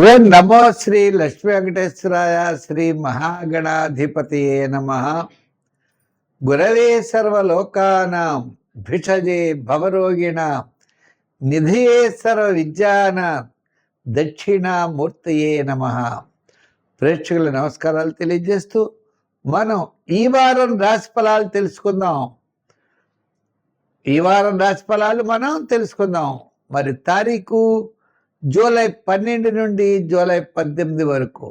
ఓం నమో శ్రీ లక్ష్మీ వెంకటేశ్వరాయ శ్రీ మహాగణాధిపతియే నమః. గురవే సర్వలోకానాం భిషజే భవరోగిణాం నిధియే సర్వ విద్యానాం దక్షిణామూర్తయే నమః. ప్రేక్షకుల నమస్కారాలు తెలియజేస్తూ మనం ఈ వారం రాశి ఫలాలు తెలుసుకుందాం. ఈ వారం రాశి ఫలాలు మనం తెలుసుకుందాం. మరి తారీఖు జూలై 12 నుండి జూలై 18 వరకు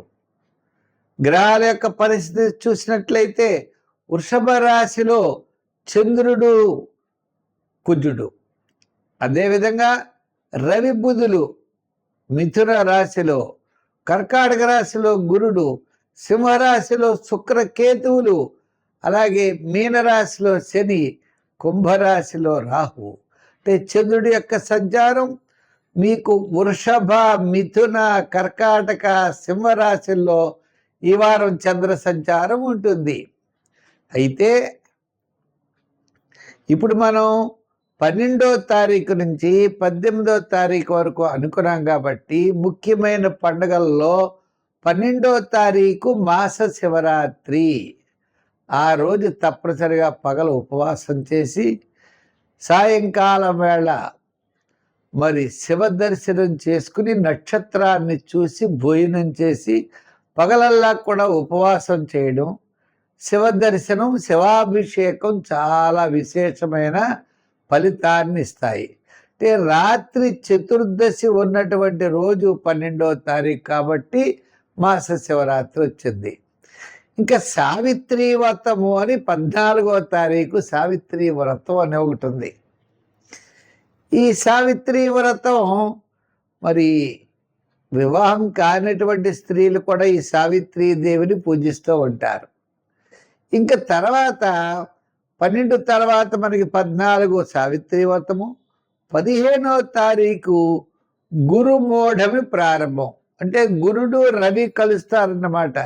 గ్రహాల యొక్క పరిస్థితి చూసినట్లయితే వృషభ రాశిలో చంద్రుడు కుజుడు, అదేవిధంగా రవి బుధులు మిథున రాశిలో, కర్కాటక రాశిలో గురుడు, సింహరాశిలో శుక్రకేతువులు, అలాగే మీనరాశిలో శని, కుంభరాశిలో రాహు. అంటే చంద్రుడి యొక్క సంచారం మీకు వృషభ, మిథున, కర్కాటక, సింహరాశుల్లో ఈ వారం చంద్ర సంచారం ఉంటుంది. అయితే ఇప్పుడు మనం 12వ తారీఖు నుంచి 18వ తారీఖు వరకు అనుకున్నాం కాబట్టి ముఖ్యమైన పండుగల్లో 12వ తారీఖు మాస శివరాత్రి. ఆ రోజు తప్పనిసరిగా పగలు ఉపవాసం చేసి సాయంకాలం వేళ మరి శివ దర్శనం చేసుకుని నక్షత్రాన్ని చూసి భోజనం చేసి పగలల్లా కూడా ఉపవాసం చేయడం, శివ దర్శనం, శివాభిషేకం చాలా విశేషమైన ఫలితాన్ని ఇస్తాయి. అంటే రాత్రి చతుర్దశి ఉన్నటువంటి రోజు 12వ తారీఖు కాబట్టి మాస శివరాత్రి వచ్చింది. ఇంకా సావిత్రి వ్రతము అని 14వ తారీఖు సావిత్రి వ్రతం అని ఒకటి ఉంది. ఈ సావిత్రి వ్రతం మరి వివాహం కానిటువంటి స్త్రీలు కూడా ఈ సావిత్రీ దేవిని పూజిస్తూ ఉంటారు. ఇంకా తర్వాత 12 తర్వాత మనకి 14 సావిత్రి వ్రతము, 15వ తారీఖు గురుమూఢమి ప్రారంభం. అంటే గురుడు రవి కలుస్తారన్నమాట.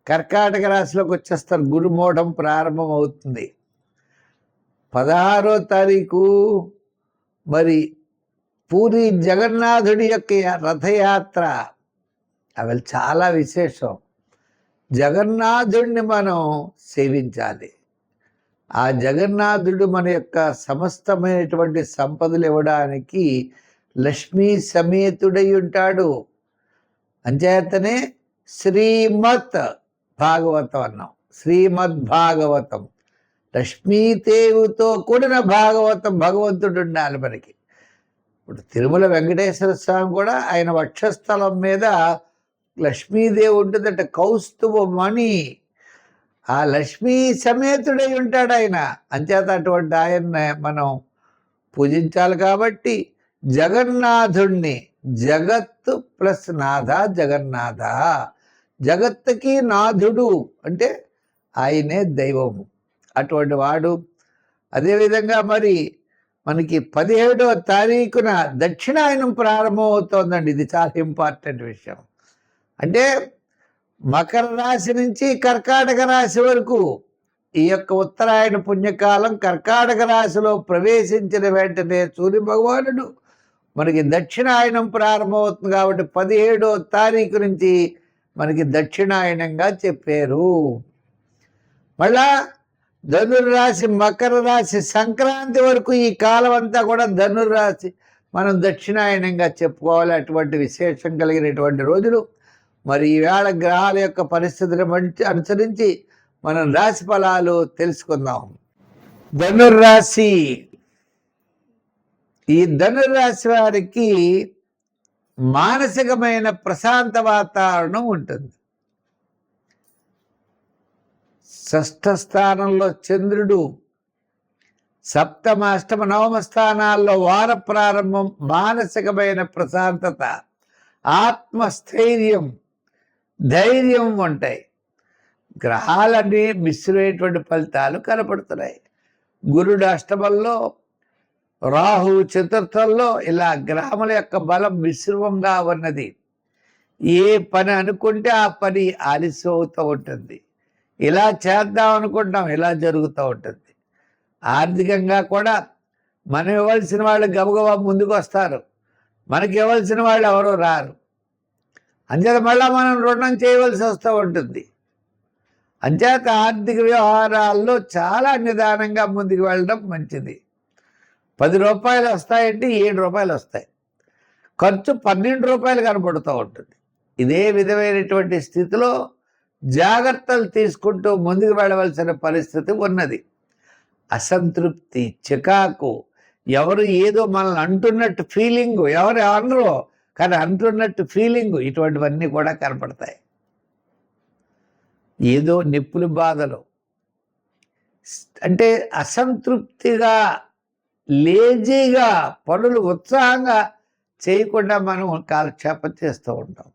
కర్కాటక రాశిలోకి వచ్చేస్తారు, గురుమూఢం ప్రారంభం అవుతుంది. 16వ తారీఖు మరి పూరి జగన్నాథుడి యొక్క రథయాత్ర. అవి చాలా విశేషం. జగన్నాథుడిని మనం సేవించాలి. ఆ జగన్నాథుడు మన యొక్క సమస్తమైనటువంటి సంపదలు ఇవ్వడానికి లక్ష్మీ సమేతుడై ఉంటాడు. అంచేతనే శ్రీమద్ భాగవతం అన్నాం. శ్రీమద్ భాగవతం, లక్ష్మీదేవితో కూడిన భాగవతం, భగవంతుడు ఉండాలి మనకి. ఇప్పుడు తిరుమల వెంకటేశ్వర స్వామి కూడా ఆయన వక్షస్థలం మీద లక్ష్మీదేవి ఉంటుందట, కౌస్తుభమణి. ఆ లక్ష్మీ సమేతుడై ఉంటాడు ఆయన. అంచేత అటువంటి ఆయన్ని మనం పూజించాలి. కాబట్టి జగన్నాథుణ్ణి, జగత్తు ప్లస్ నాథ జగన్నాథ, జగత్తుకి నాథుడు అంటే ఆయనే దైవము, అటువంటి వాడు. అదేవిధంగా మరి మనకి 17వ తారీఖున దక్షిణాయనం ప్రారంభం అవుతోందండి. ఇది చాలా ఇంపార్టెంట్ విషయం. అంటే మకర రాశి నుంచి కర్కాటక రాశి వరకు ఈ యొక్క ఉత్తరాయణ పుణ్యకాలం కర్కాటక రాశిలో ప్రవేశించిన వెంటనే సూర్య భగవానుడు మనకి దక్షిణాయనం ప్రారంభమవుతుంది. కాబట్టి 17వ తారీఖు నుంచి మనకి దక్షిణాయనంగా చెప్పారు. మళ్ళా ధనుర్రాశి, మకర రాశి, సంక్రాంతి వరకు ఈ కాలం అంతా కూడా ధనుర్రాశి మనం దక్షిణాయనంగా చెప్పుకోవాలి. అటువంటి విశేషం కలిగినటువంటి రోజులు. మరి ఈవేళ గ్రహాల యొక్క పరిస్థితిని అనుసరించి మనం రాశి ఫలాలు తెలుసుకుందాం. ధనుర్రాశి. ఈ ధనుర్రాశి వారికి మానసికమైన ప్రశాంత వాతావరణం ఉంటుంది. షష్ఠ స్థానంలో చంద్రుడు, సప్తమ, అష్టమ, నవమ స్థానాల్లో వార ప్రారంభం, మానసికమైన ప్రశాంతత, ఆత్మస్థైర్యం, ధైర్యం ఉంటాయి. గ్రహాలన్నీ మిశ్రమైనటువంటి ఫలితాలు కనపడుతున్నాయి. గురుడు అష్టమంలో, రాహు చతుర్థంలో, ఇలా గ్రహముల యొక్క బలం మిశ్రమంగా ఉన్నది. ఏ పని అనుకుంటే ఆ పని ఆలస్యం అవుతూ ఉంటుంది. ఇలా చేద్దాం అనుకుంటాం, ఇలా జరుగుతూ ఉంటుంది. ఆర్థికంగా కూడా మనం ఇవ్వాల్సిన వాళ్ళు గబగబా ముందుకు వస్తారు, మనకి ఇవ్వాల్సిన వాళ్ళు ఎవరో రారు. అంచేత మళ్ళీ మనం రుణం చేయవలసి వస్తూ ఉంటుంది. అంచేత ఆర్థిక వ్యవహారాల్లో చాలా నిదానంగా ముందుకు వెళ్ళడం మంచిది. 10 రూపాయలు వస్తాయంటే 7 రూపాయలు వస్తాయి, ఖర్చు 12 రూపాయలు కనపడుతూ ఉంటుంది. ఇదే విధమైనటువంటి స్థితిలో జాగ్రత్తలు తీసుకుంటూ ముందుకు వెళ్ళవలసిన పరిస్థితి ఉన్నది. అసంతృప్తి, చికాకు, ఎవరు ఏదో మనల్ని అంటున్నట్టు ఫీలింగు, ఎవరు అనరు కానీ అంటున్నట్టు ఫీలింగు, ఇటువంటివన్నీ కూడా కనపడతాయి. ఏదో నిప్పులు బాధలు అంటే అసంతృప్తిగా, లేజీగా, పనులు ఉత్సాహంగా చేయకుండా మనం కాలక్షేపం చేస్తూ ఉంటాం.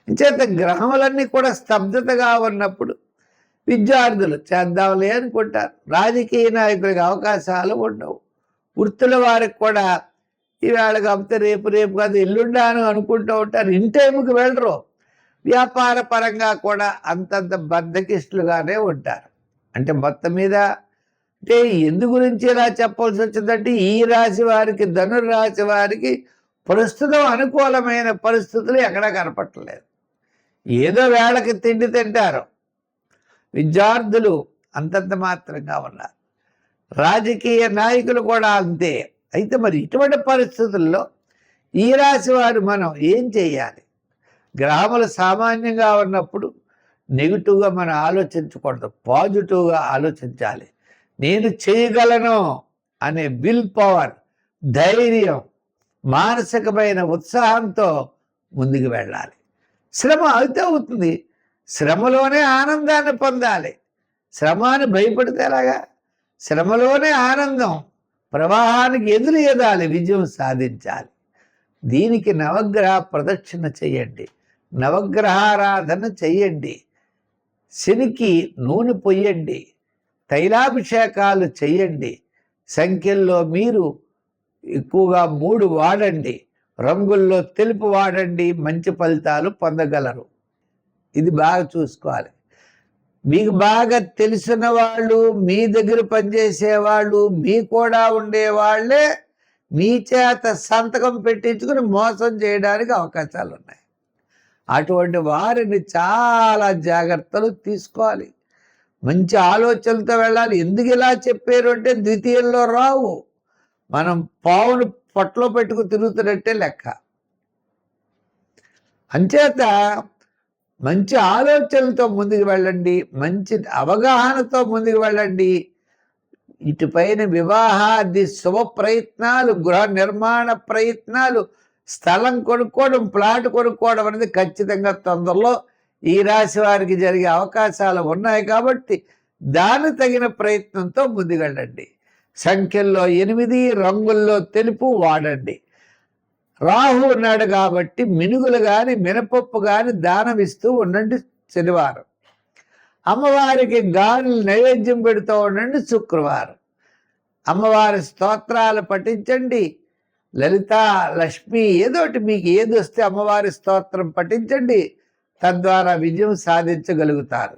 ఇంచేత గ్రహములన్నీ కూడా స్తబ్దతగా ఉన్నప్పుడు విద్యార్థులు చేద్దాంలే అనుకుంటారు. రాజకీయ నాయకులకు అవకాశాలు ఉండవు. వృత్తుల వారికి కూడా ఈవేళ కాకపోతే రేపు కాదు ఎల్లుండాను అనుకుంటూ ఉంటారు. ఇన్ టైంకి వెళ్ళరు. వ్యాపార పరంగా కూడా అంతంత బద్ధకిష్టులుగానే ఉంటారు. అంటే మొత్తం మీద అంటే ఎందు గురించి ఇలా చెప్పాల్సి వచ్చిందంటే ఈ రాశి వారికి, ధనుర్రాశి వారికి ప్రస్తుతం అనుకూలమైన పరిస్థితులు ఎక్కడా కనపట్టలేదు. ఏదో వేళకి తిండి తింటారు. విద్యార్థులు అంతంత మాత్రంగా ఉన్నారు. రాజకీయ నాయకులు కూడా అంతే. అయితే మరి ఇటువంటి పరిస్థితుల్లో ఈ రాశి వారు మనం ఏం చేయాలి? గ్రహములు సామాన్యంగా ఉన్నప్పుడు నెగిటివ్గా మనం ఆలోచించకూడదు, పాజిటివ్గా ఆలోచించాలి. నేను చేయగలను అనే విల్ పవర్, ధైర్యం, మానసికమైన ఉత్సాహంతో ముందుకు వెళ్ళాలి. శ్రమ అయితే అవుతుంది, శ్రమలోనే ఆనందాన్ని పొందాలి. శ్రమాన్ని భయపడితే ఎలాగా? శ్రమలోనే ఆనందం, ప్రవాహానికి ఎదురు ఎదాలి, విజయం సాధించాలి. దీనికి నవగ్రహ ప్రదక్షిణ చెయ్యండి, నవగ్రహారాధన చెయ్యండి, శనికి నూనె పొయ్యండి, తైలాభిషేకాలు చెయ్యండి. సంఖ్యల్లో మీరు ఎక్కువగా 3 వాడండి, రంగుల్లో తెలుపు వాడండి, మంచి ఫలితాలు పొందగలరు. ఇది బాగా చూసుకోవాలి. మీకు బాగా తెలిసిన వాళ్ళు, మీ దగ్గర పనిచేసేవాళ్ళు, మీ కూడా ఉండేవాళ్ళే మీ చేత సంతకం పెట్టించుకుని మోసం చేయడానికి అవకాశాలు ఉన్నాయి. అటువంటి వారిని చాలా జాగ్రత్తలు తీసుకోవాలి. మంచి ఆలోచనలతో వెళ్ళాలి. ఎందుకు ఇలా చెప్పారు అంటే ద్వితీయంలో రావు, మనం పావును పొట్టలో పెట్టుకుని తిరుగుతున్నట్టే లెక్క. అంచేత మంచి ఆలోచనలతో ముందుకు వెళ్ళండి, మంచి అవగాహనతో ముందుకు వెళ్ళండి. ఇటుపైన వివాహాది శుభ ప్రయత్నాలు, గృహ నిర్మాణ ప్రయత్నాలు, స్థలం కొనుక్కోవడం, ప్లాట్ కొనుక్కోవడం అనేది ఖచ్చితంగా తొందరలో ఈ రాశి వారికి జరిగే అవకాశాలు ఉన్నాయి. కాబట్టి దాని తగిన ప్రయత్నంతో ముందుకు వెళ్ళండి. సంఖ్యల్లో 8, రంగుల్లో తెలుపు వాడండి. రాహు ఉన్నాడు కాబట్టి మినుగులు కానీ, మినపప్పు కానీ దానం ఇస్తూ ఉండండి శనివారం. అమ్మవారికి గానులు నైవేద్యం పెడుతూ ఉండండి శుక్రవారం. అమ్మవారి స్తోత్రాలు పఠించండి. లలిత, లక్ష్మి, ఏదోటి మీకు ఏది వస్తే అమ్మవారి స్తోత్రం పఠించండి. తద్వారా విజయం సాధించగలుగుతారు.